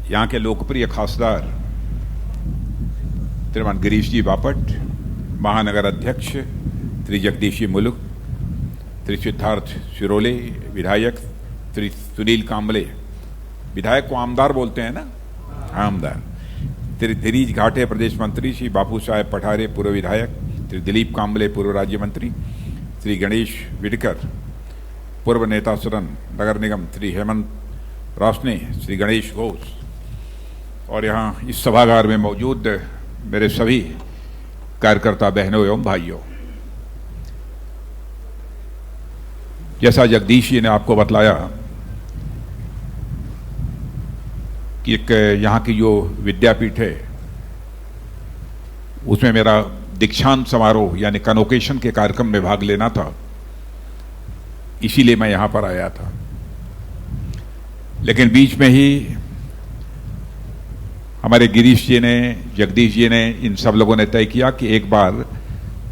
यहाँ के लोकप्रिय खासदार श्रीमान गिरीश जी बापट, महानगर अध्यक्ष श्री जगदीश जी मुलुक, श्री सिद्धार्थ शिरोले विधायक, श्री सुनील कांबले, विधायक को आमदार बोलते हैं ना, आमदार, श्री धीरीज घाटे प्रदेश मंत्री, श्री बापू साहेब पठारे पूर्व विधायक, श्री दिलीप कांबले पूर्व राज्य मंत्री, श्री गणेश विडकर पूर्व नेता सदन नगर निगम, श्री हेमंत रासने, श्री गणेश घोष और यहाँ इस सभागार में मौजूद मेरे सभी कार्यकर्ता बहनों एवं भाइयों, जैसा जगदीश जी ने आपको बतलाया कि एक यहाँ की जो विद्यापीठ है उसमें मेरा दीक्षांत समारोह यानी कन्वोकेशन के कार्यक्रम में भाग लेना था, इसीलिए मैं यहाँ पर आया था। लेकिन बीच में ही हमारे गिरीश जी ने, जगदीश जी ने, इन सब लोगों ने तय किया कि एक बार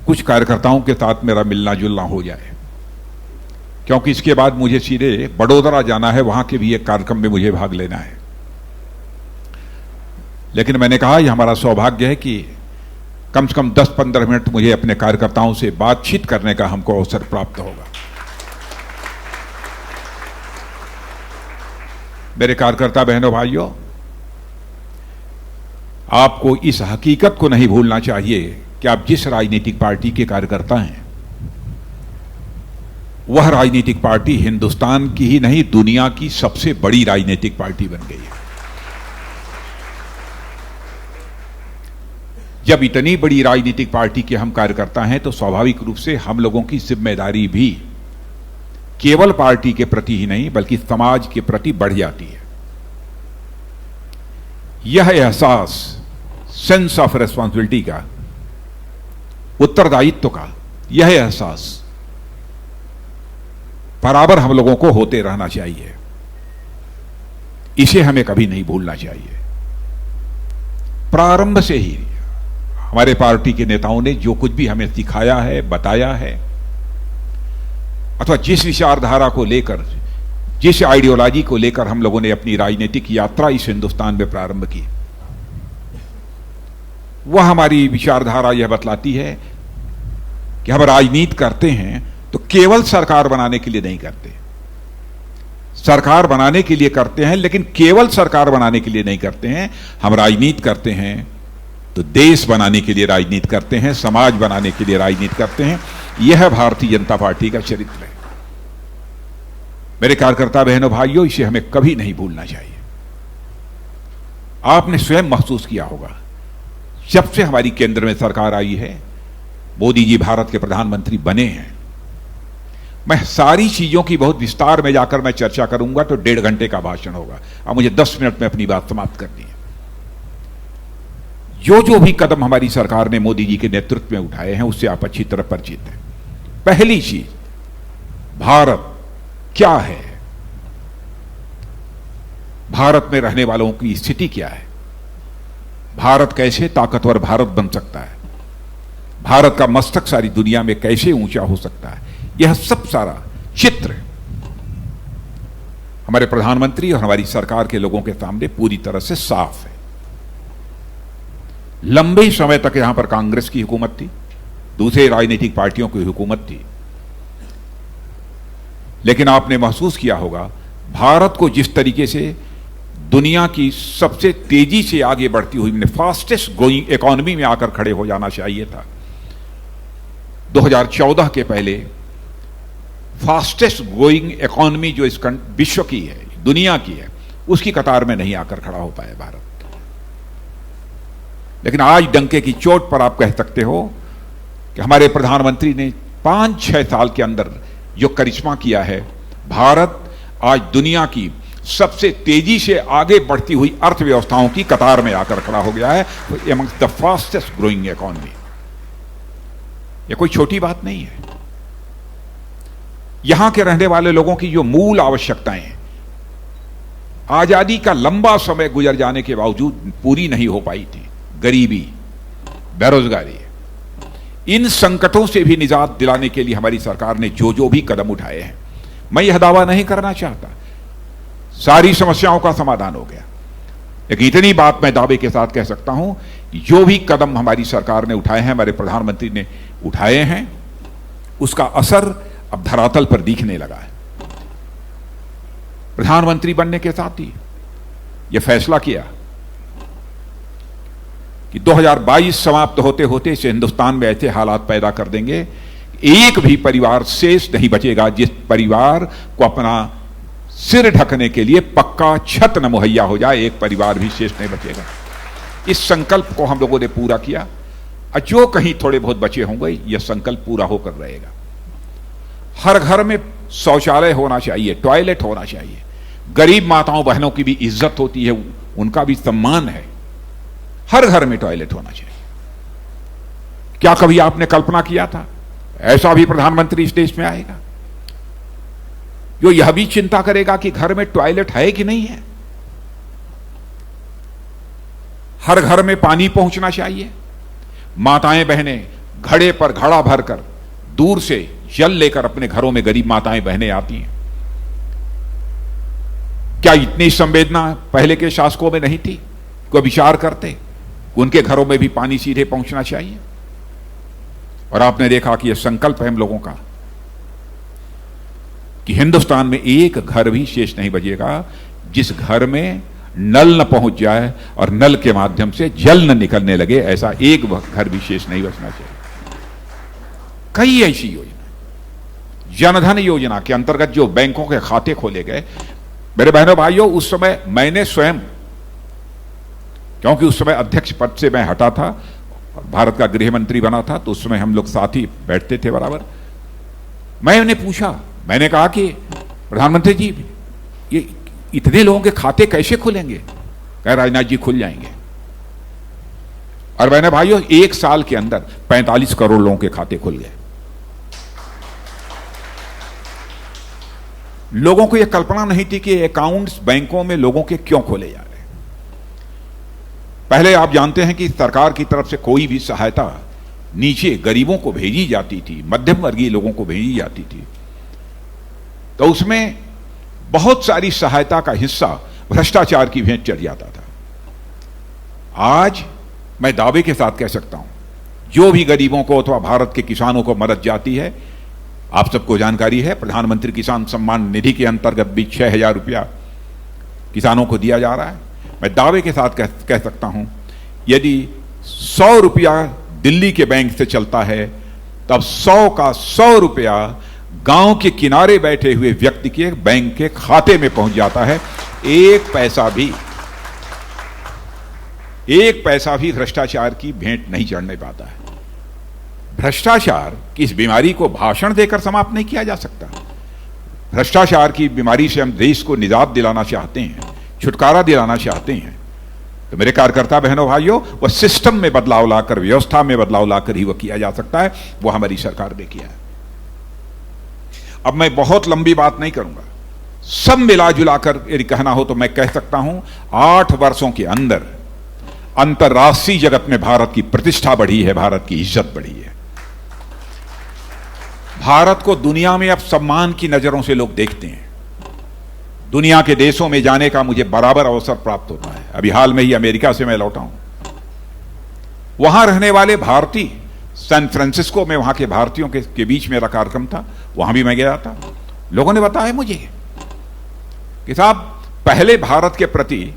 कुछ कार्यकर्ताओं के साथ मेरा मिलना जुलना हो जाए, क्योंकि इसके बाद मुझे सीधे बड़ोदरा जाना है, वहां के भी एक कार्यक्रम में मुझे भाग लेना है। लेकिन मैंने कहा यह हमारा सौभाग्य है कि कम से कम 10-15 मिनट मुझे अपने कार्यकर्ताओं से बातचीत करने का हमको अवसर प्राप्त होगा। मेरे कार्यकर्ता बहनों भाइयों, आपको इस हकीकत को नहीं भूलना चाहिए कि आप जिस राजनीतिक पार्टी के कार्यकर्ता हैं, वह राजनीतिक पार्टी हिंदुस्तान की ही नहीं दुनिया की सबसे बड़ी राजनीतिक पार्टी बन गई है। जब इतनी बड़ी राजनीतिक पार्टी के हम कार्यकर्ता हैं तो स्वाभाविक रूप से हम लोगों की जिम्मेदारी भी केवल पार्टी के प्रति ही नहीं बल्कि समाज के प्रति बढ़ जाती है। यह एहसास, सेंस ऑफ रेस्पॉन्सिबिलिटी का, उत्तरदायित्व का, यह एहसास बराबर हम लोगों को होते रहना चाहिए। इसे हमें कभी नहीं भूलना चाहिए। प्रारंभ से ही हमारे पार्टी के नेताओं ने जो कुछ भी हमें सिखाया है, बताया है, अथवा जिस विचारधारा को लेकर, जिस आइडियोलॉजी को लेकर हम लोगों ने अपनी राजनीतिक यात्रा इस हिंदुस्तान में प्रारंभ की, वह हमारी विचारधारा यह बतलाती है कि हम राजनीति करते हैं तो केवल सरकार बनाने के लिए नहीं करते। सरकार बनाने के लिए करते हैं, लेकिन केवल सरकार बनाने के लिए नहीं करते हैं। हम राजनीति करते हैं तो देश बनाने के लिए राजनीति करते हैं, समाज बनाने के लिए राजनीति करते हैं। यह भारतीय जनता पार्टी का चरित्र है। मेरे कार्यकर्ता बहनों भाइयों, इसे हमें कभी नहीं भूलना चाहिए। आपने स्वयं महसूस किया होगा, जब से हमारी केंद्र में सरकार आई है, मोदी जी भारत के प्रधानमंत्री बने हैं, मैं सारी चीजों की बहुत विस्तार में जाकर मैं चर्चा करूंगा तो 1.5 घंटे का भाषण होगा। अब मुझे 10 मिनट में अपनी बात समाप्त करनी है। जो भी कदम हमारी सरकार ने मोदी जी के नेतृत्व में उठाए हैं उससे आप अच्छी तरह परिचित हैं। पहली चीज, भारत क्या है, भारत में रहने वालों की स्थिति क्या है, भारत कैसे ताकतवर भारत बन सकता है, भारत का मस्तक सारी दुनिया में कैसे ऊंचा हो सकता है, यह सब सारा चित्र हमारे प्रधानमंत्री और हमारी सरकार के लोगों के सामने पूरी तरह से साफ है। लंबे समय तक यहां पर कांग्रेस की हुकूमत थी, दूसरे राजनीतिक पार्टियों की हुकूमत थी, लेकिन आपने महसूस किया होगा भारत को जिस तरीके से दुनिया की सबसे तेजी से आगे बढ़ती हुई, फास्टेस्ट ग्रोइंग इकोनॉमी में आकर खड़े हो जाना चाहिए था। 2014 के पहले फास्टेस्ट ग्रोइंग इकोनॉमी जो इस विश्व की है, दुनिया की है, उसकी कतार में नहीं आकर खड़ा हो पाया भारत। लेकिन आज डंके की चोट पर आप कह सकते हो कि हमारे प्रधानमंत्री ने 5-6 साल के अंदर जो करिश्मा किया है, भारत आज दुनिया की सबसे तेजी से आगे बढ़ती हुई अर्थव्यवस्थाओं की कतार में आकर खड़ा हो गया है, amongst the fastest growing economy. यह कोई छोटी बात नहीं है। यहां के रहने वाले लोगों की जो मूल आवश्यकताएं हैं, आजादी का लंबा समय गुजर जाने के बावजूद पूरी नहीं हो पाई थी, गरीबी, बेरोजगारी, इन संकटों से भी निजात दिलाने के लिए हमारी सरकार ने जो भी कदम उठाए हैं, मैं यह दावा नहीं करना चाहता सारी समस्याओं का समाधान हो गया, एक इतनी बात मैं दावे के साथ कह सकता हूं, जो भी कदम हमारी सरकार ने उठाए हैं, हमारे प्रधानमंत्री ने उठाए हैं, उसका असर अब धरातल पर दिखने लगा है। प्रधानमंत्री बनने के साथ ही यह फैसला किया कि 2022 समाप्त होते होते इस हिंदुस्तान में ऐसे हालात पैदा कर देंगे, एक भी परिवार शेष नहीं बचेगा जिस परिवार को अपना सिर ढकने के लिए पक्का छत न मुहैया हो जाए, एक परिवार भी शेष नहीं बचेगा। इस संकल्प को हम लोगों ने पूरा किया, और जो कहीं थोड़े बहुत बचे होंगे यह संकल्प पूरा होकर रहेगा। हर घर में शौचालय होना चाहिए, टॉयलेट होना चाहिए, गरीब माताओं बहनों की भी इज्जत होती है, उनका भी सम्मान है, हर घर में टॉयलेट होना चाहिए। क्या कभी आपने कल्पना किया था ऐसा भी प्रधानमंत्री इस देश में आएगा जो यह भी चिंता करेगा कि घर में टॉयलेट है कि नहीं है? हर घर में पानी पहुंचना चाहिए, माताएं बहनें घड़े पर घड़ा भरकर दूर से जल लेकर अपने घरों में गरीब माताएं बहनें आती हैं। क्या इतनी संवेदना पहले के शासकों में नहीं थी? कोई विचार करते उनके घरों में भी पानी सीधे पहुंचना चाहिए। और आपने देखा कि यह संकल्प है हम लोगों का कि हिंदुस्तान में एक घर भी शेष नहीं बचेगा जिस घर में नल न पहुंच जाए और नल के माध्यम से जल न निकलने लगे, ऐसा एक घर भी शेष नहीं बचना चाहिए। कई ऐसी योजना, जनधन योजना के अंतर्गत जो बैंकों के खाते खोले गए, मेरे बहनों भाइयों, उस समय मैंने स्वयं, क्योंकि उस समय अध्यक्ष पद से मैं हटा था, भारत का गृह मंत्री बना था, तो उस समय हम लोग साथ ही बैठते थे बराबर। मैं उन्हें पूछा, मैंने कहा कि प्रधानमंत्री जी ये इतने लोगों के खाते कैसे खुलेंगे? कह राजनाथ जी खुल जाएंगे। और मैंने भाइयों एक साल के अंदर 45 करोड़ लोगों के खाते खुल गए। लोगों को यह कल्पना नहीं थी कि अकाउंट्स बैंकों में लोगों के क्यों खोले जा रहे हैं। पहले आप जानते हैं कि सरकार की तरफ से कोई भी सहायता नीचे गरीबों को भेजी जाती थी, मध्यम वर्गीय लोगों को भेजी जाती थी, तो उसमें बहुत सारी सहायता का हिस्सा भ्रष्टाचार की भेंट चढ़ जाता था। आज मैं दावे के साथ कह सकता हूं, जो भी गरीबों को अथवा भारत के किसानों को मदद जाती है, आप सबको जानकारी है, प्रधानमंत्री किसान सम्मान निधि के अंतर्गत भी 6,000 रुपया किसानों को दिया जा रहा है। मैं दावे के साथ कह सकता हूं, यदि 100 रुपया दिल्ली के बैंक से चलता है, तब 100 का 100 रुपया गांव के किनारे बैठे हुए व्यक्ति के बैंक के खाते में पहुंच जाता है। एक पैसा भी भ्रष्टाचार की भेंट नहीं चढ़ने पाता है। भ्रष्टाचार की इस बीमारी को भाषण देकर समाप्त नहीं किया जा सकता। भ्रष्टाचार की बीमारी से हम देश को निजात दिलाना चाहते हैं, छुटकारा दिलाना चाहते हैं, तो मेरे कार्यकर्ता बहनों भाइयों, वह सिस्टम में बदलाव लाकर, व्यवस्था में बदलाव लाकर ही वह किया जा सकता है। वो हमारी सरकार ने किया है। अब मैं बहुत लंबी बात नहीं करूंगा, सब मिला जुलाकर यदि कहना हो तो मैं कह सकता हूं, 8 वर्षों के अंदर अंतर्राष्ट्रीय जगत में भारत की प्रतिष्ठा बढ़ी है, भारत की इज्जत बढ़ी है। भारत को दुनिया में अब सम्मान की नजरों से लोग देखते हैं। दुनिया के देशों में जाने का मुझे बराबर अवसर प्राप्त होता है। अभी हाल में ही अमेरिका से मैं लौटा हूं। वहां रहने वाले भारतीय, सैन फ्रांसिस्को में वहां के भारतीयों के बीच मेरा कार्यक्रम था, वहां भी मैं गया था। लोगों ने बताया मुझे कि साहब, पहले भारत के प्रति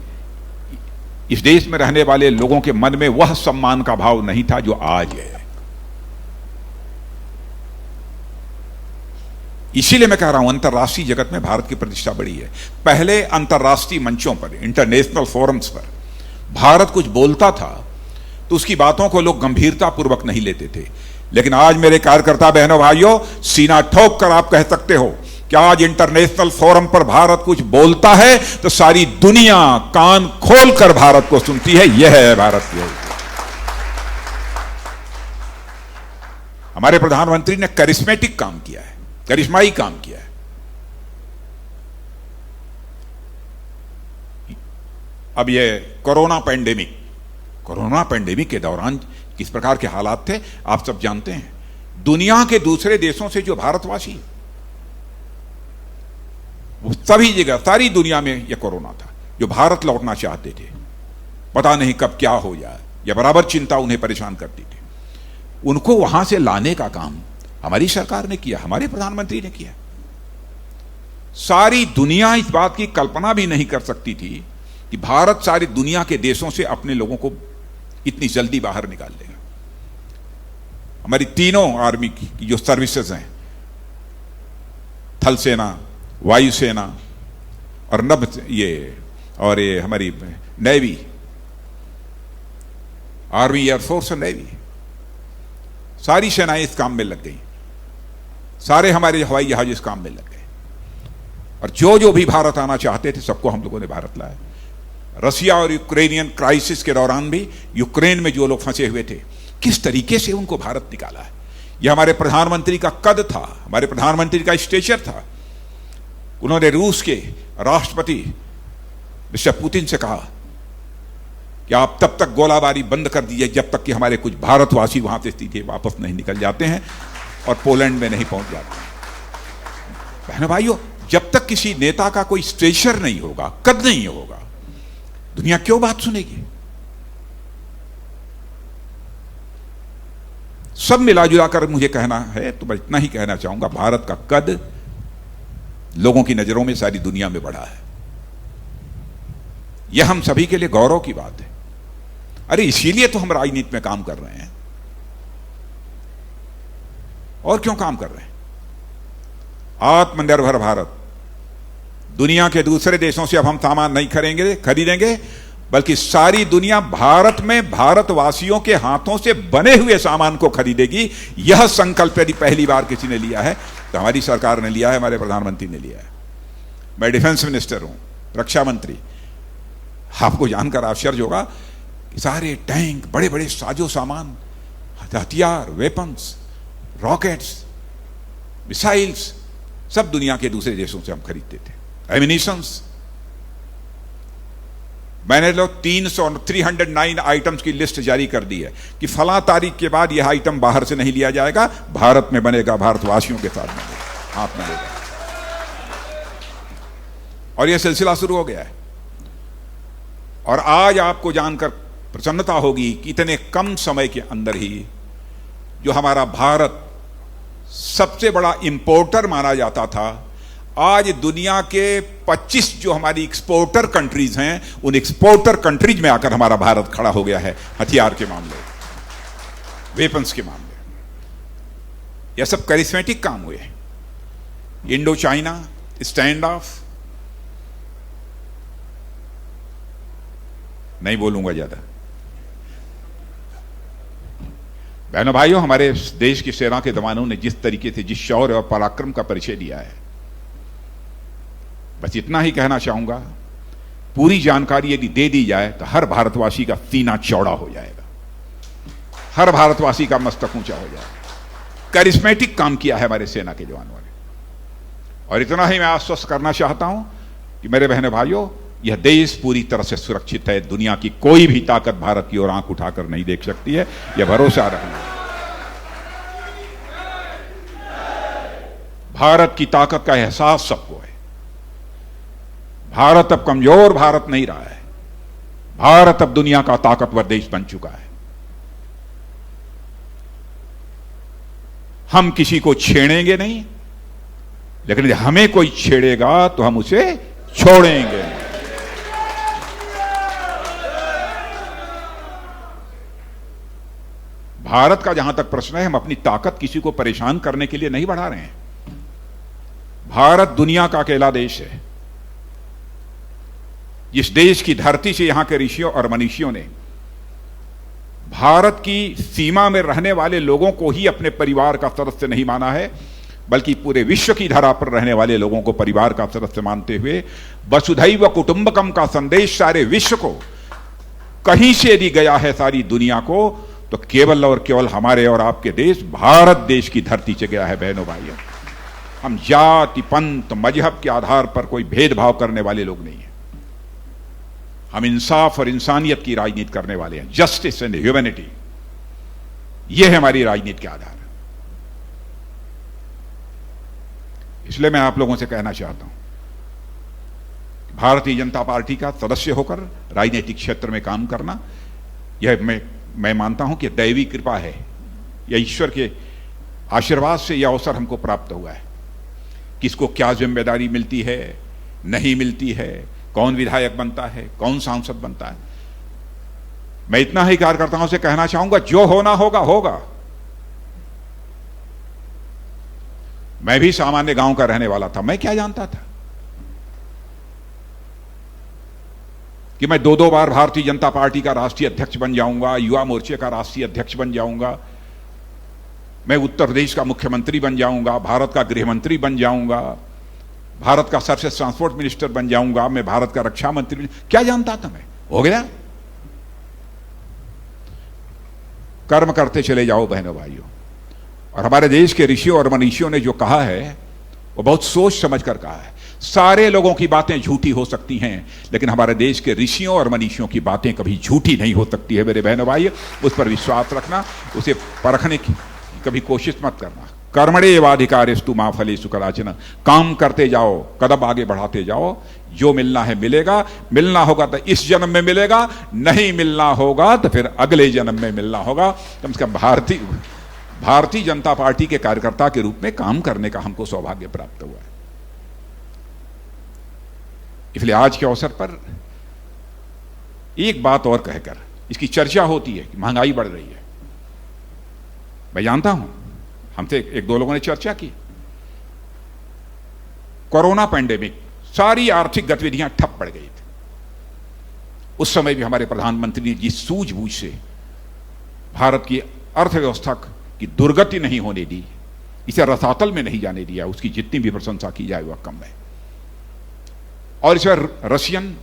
इस देश में रहने वाले लोगों के मन में वह सम्मान का भाव नहीं था जो आज है। इसीलिए मैं कह रहा हूं, अंतर्राष्ट्रीय जगत में भारत की प्रतिष्ठा बढ़ी है। पहले अंतर्राष्ट्रीय मंचों पर, इंटरनेशनल फोरम्स पर भारत कुछ बोलता था तो उसकी बातों को लोग गंभीरता पूर्वक नहीं लेते थे। लेकिन आज मेरे कार्यकर्ता बहनों भाइयों, सीना ठोक कर आप कह सकते हो कि आज इंटरनेशनल फोरम पर भारत कुछ बोलता है तो सारी दुनिया कान खोलकर भारत को सुनती है। यह है भारत की। हमारे प्रधानमंत्री ने करिश्मेटिक काम किया है, करिश्माई काम किया है। अब यह कोरोना पैंडेमिक के दौरान किस प्रकार के हालात थे आप सब जानते हैं। दुनिया के दूसरे देशों से जो भारतवासी, वो सभी जगह, सारी दुनिया में यह कोरोना था, जो भारत लौटना चाहते थे पता नहीं कब क्या हो जाए, यह बराबर चिंता उन्हें परेशान करती थी। उनको वहां से लाने का काम हमारी सरकार ने किया, हमारे प्रधानमंत्री ने किया। सारी दुनिया इस बात की कल्पना भी नहीं कर सकती थी कि भारत सारी दुनिया के देशों से अपने लोगों को इतनी जल्दी बाहर निकाल लेगा। हमारी तीनों आर्मी की जो सर्विसेज हैं, थल सेना, वायुसेना और ये हमारी नेवी, आर्मी, एयरफोर्स और नेवी, सारी सेनाएं इस काम में लग गई। सारे हमारे हवाई जहाज इस काम में लग गए और जो जो भी भारत आना चाहते थे सबको हम लोगों ने भारत लाया। रसिया और यूक्रेनियन क्राइसिस के दौरान भी यूक्रेन में जो लोग फंसे हुए थे, किस तरीके से उनको भारत निकाला है। यह हमारे प्रधानमंत्री का कद था, हमारे प्रधानमंत्री का स्टेचर था। उन्होंने रूस के राष्ट्रपति मिस्टर पुतिन से कहा कि आप तब तक गोलाबारी बंद कर दीजिए जब तक कि हमारे कुछ भारतवासी वहां से सीधे वापस नहीं निकल जाते हैं और पोलैंड में नहीं पहुंच जाते। बहनों भाइयों, जब तक किसी नेता का कोई स्टेचर नहीं होगा, कद नहीं होगा, दुनिया क्यों बात सुनेगी। सब मिला जुला कर मुझे कहना है तो मैं इतना ही कहना चाहूंगा, भारत का कद लोगों की नजरों में सारी दुनिया में बढ़ा है। यह हम सभी के लिए गौरव की बात है। अरे इसीलिए तो हम राजनीति में काम कर रहे हैं। और क्यों काम कर रहे हैं? आत्मनिर्भर भारत, दुनिया के दूसरे देशों से अब हम सामान नहीं खरीदेंगे, बल्कि सारी दुनिया भारत में भारतवासियों के हाथों से बने हुए सामान को खरीदेगी। यह संकल्प यदि पहली बार किसी ने लिया है तो हमारी सरकार ने लिया है, हमारे प्रधानमंत्री ने लिया है। मैं डिफेंस मिनिस्टर हूं, रक्षा मंत्री। आपको जानकर आश्चर्य होगा कि सारे टैंक, बड़े बड़े साजो सामान, हथियार, वेपन्स, रॉकेट्स, मिसाइल्स सब दुनिया के दूसरे देशों से हम खरीदते थे। एमिनिशंस, मैंने लोग 309 आइटम्स की लिस्ट जारी कर दी है कि फला तारीख के बाद यह आइटम बाहर से नहीं लिया जाएगा, भारत में बनेगा, भारतवासियों के साथ बनेगा, हाथ में लेगा। और यह सिलसिला शुरू हो गया है। और आज आपको जानकर प्रसन्नता होगी कि इतने कम समय के अंदर ही जो हमारा भारत सबसे बड़ा इंपोर्टर माना जाता था, आज दुनिया के 25 जो हमारी एक्सपोर्टर कंट्रीज हैं, उन एक्सपोर्टर कंट्रीज में आकर हमारा भारत खड़ा हो गया है। हथियार के मामले, वेपन्स के मामले, यह सब करिश्मेटिक काम हुए। इंडो चाइना स्टैंड ऑफ, नहीं बोलूंगा ज्यादा। बहनों भाइयों, हमारे देश की सेना के जवानों ने जिस तरीके से, जिस शौर्य और पराक्रम का परिचय दिया है, बस इतना ही कहना चाहूंगा, पूरी जानकारी यदि दे दी जाए तो हर भारतवासी का सीना चौड़ा हो जाएगा, हर भारतवासी का मस्तक ऊंचा हो जाएगा। करिश्मेटिक काम किया है हमारे सेना के जवानों ने। और इतना ही मैं आश्वस्त करना चाहता हूं कि मेरे बहनों भाइयों, यह देश पूरी तरह से सुरक्षित है। दुनिया की कोई भी ताकत भारत की ओर आंख उठाकर नहीं देख सकती है, यह भरोसा रखना। भारत की ताकत का एहसास सबको है। भारत अब कमजोर भारत नहीं रहा है। भारत अब दुनिया का ताकतवर देश बन चुका है। हम किसी को छेड़ेंगे नहीं, लेकिन यदि हमें कोई छेड़ेगा तो हम उसे छोड़ेंगे। भारत का जहां तक प्रश्न है, हम अपनी ताकत किसी को परेशान करने के लिए नहीं बढ़ा रहे हैं। भारत दुनिया का अकेला देश है जिस देश की धरती से यहां के ऋषियों और मनीषियों ने भारत की सीमा में रहने वाले लोगों को ही अपने परिवार का सदस्य नहीं माना है, बल्कि पूरे विश्व की धरा पर रहने वाले लोगों को परिवार का सदस्य मानते हुए वसुधैव कुटुंबकम का संदेश सारे विश्व को, कहीं से यदि गया है सारी दुनिया को, तो केवल और केवल हमारे और आपके देश भारत देश की धरती से गया है। बहनों भाइयों, हम जाति, पंथ, मजहब के आधार पर कोई भेदभाव करने वाले लोग नहीं हैं। हम इंसाफ और इंसानियत की राजनीति करने वाले हैं। जस्टिस एंड ह्यूमैनिटी, यह है हमारी राजनीति के आधार। इसलिए मैं आप लोगों से कहना चाहता हूं, भारतीय जनता पार्टी का सदस्य होकर राजनीतिक क्षेत्र में काम करना, यह मैं मानता हूं कि दैवी कृपा है, यह ईश्वर के आशीर्वाद से यह अवसर हमको प्राप्त हुआ है। किसको क्या जिम्मेदारी मिलती है, नहीं मिलती है, कौन विधायक बनता है, कौन सांसद बनता है, मैं इतना ही कार्यकर्ताओं से कहना चाहूंगा, जो होना होगा होगा। मैं भी सामान्य गांव का रहने वाला था, मैं क्या जानता था कि मैं 2-2 बार भारतीय जनता पार्टी का राष्ट्रीय अध्यक्ष बन जाऊंगा, युवा मोर्चे का राष्ट्रीय अध्यक्ष बन जाऊंगा, मैं उत्तर प्रदेश का मुख्यमंत्री बन जाऊंगा, भारत का गृह मंत्री बन जाऊंगा, भारत का सर्विस ट्रांसपोर्ट मिनिस्टर बन जाऊंगा, मैं भारत का रक्षा मंत्री, क्या जानता था मैं, हो गया। कर्म करते चले जाओ बहनों भाइयों। और हमारे देश के ऋषियों और मनीषियों ने जो कहा है वो बहुत सोच समझ कर कहा है। सारे लोगों की बातें झूठी हो सकती हैं, लेकिन हमारे देश के ऋषियों और मनीषियों की बातें कभी झूठी नहीं हो सकती है मेरे बहनों भाई। उस पर विश्वास रखना, उसे परखने की कभी कोशिश मत करना। कर्मण्येवाधिकारस्तु मा फलेषु कदाचन, काम करते जाओ, कदम आगे बढ़ाते जाओ, जो मिलना है मिलेगा, मिलना होगा तो इस जन्म में मिलेगा, नहीं मिलना होगा तो फिर अगले जन्म में मिलना होगा। कम से कम भारतीय जनता पार्टी के कार्यकर्ता के रूप में काम करने का हमको सौभाग्य प्राप्त हुआ है। इसलिए आज के अवसर पर एक बात और कहकर, इसकी चर्चा होती है कि महंगाई बढ़ रही है, मैं जानता हूं, हमसे 1-2 लोगों ने चर्चा की। कोरोना पैंडेमिक, सारी आर्थिक गतिविधियां ठप पड़ गई थी। उस समय भी हमारे प्रधानमंत्री ने जिस सूझबूझ से भारत की अर्थव्यवस्था की दुर्गति नहीं होने दी, इसे रसातल में नहीं जाने दिया, उसकी जितनी भी प्रशंसा की जाए वह कम है। और इसमें रशियन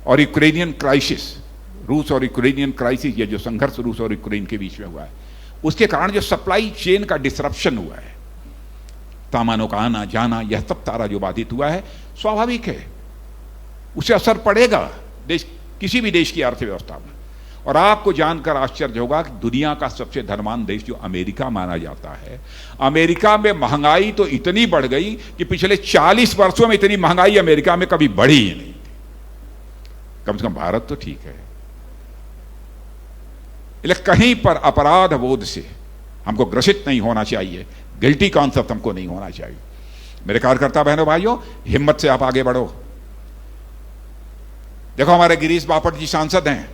और यूक्रेनियन क्राइसिस, रूस और यूक्रेनियन क्राइसिस, ये जो संघर्ष रूस और यूक्रेन के बीच में हुआ है, उसके कारण जो सप्लाई चेन का डिसरप्शन हुआ है, सामानों का आना जाना, यह सब सारा जो बाधित हुआ है, स्वाभाविक है, उसे असर पड़ेगा किसी भी देश की अर्थव्यवस्था में। और आपको जानकर आश्चर्य होगा कि दुनिया का सबसे धनवान देश जो अमेरिका माना जाता है, अमेरिका में महंगाई तो इतनी बढ़ गई कि पिछले 40 वर्षों में इतनी महंगाई अमेरिका में कभी बढ़ी ही नहीं। कम से कम भारत तो ठीक है। इसलिए कहीं पर अपराध बोध से हमको ग्रसित नहीं होना चाहिए, गिल्टी कॉन्सेप्ट हमको नहीं होना चाहिए। मेरे कार्यकर्ता बहनों भाइयों, हिम्मत से आप आगे बढ़ो। देखो हमारे गिरीश बापट जी सांसद हैं,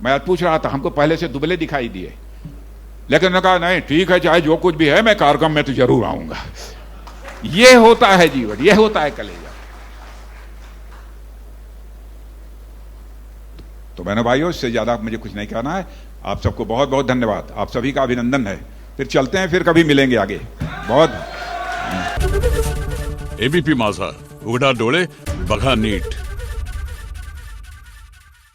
मैं आज पूछ रहा था, हमको पहले से दुबले दिखाई दिए, लेकिन उन्होंने कहा नहीं ठीक है, चाहे जो कुछ भी है, मैं कार्यक्रम में तो जरूर आऊंगा। ये होता है जीवन, ये होता है कलेजा। तो बहनों भाइयों, इससे ज्यादा मुझे कुछ नहीं कहना है। आप सबको बहुत बहुत धन्यवाद, आप सभी का अभिनंदन है। फिर चलते हैं, फिर कभी मिलेंगे आगे। बहुत एबीपी माझा, उघडा डोळे बघा नीट।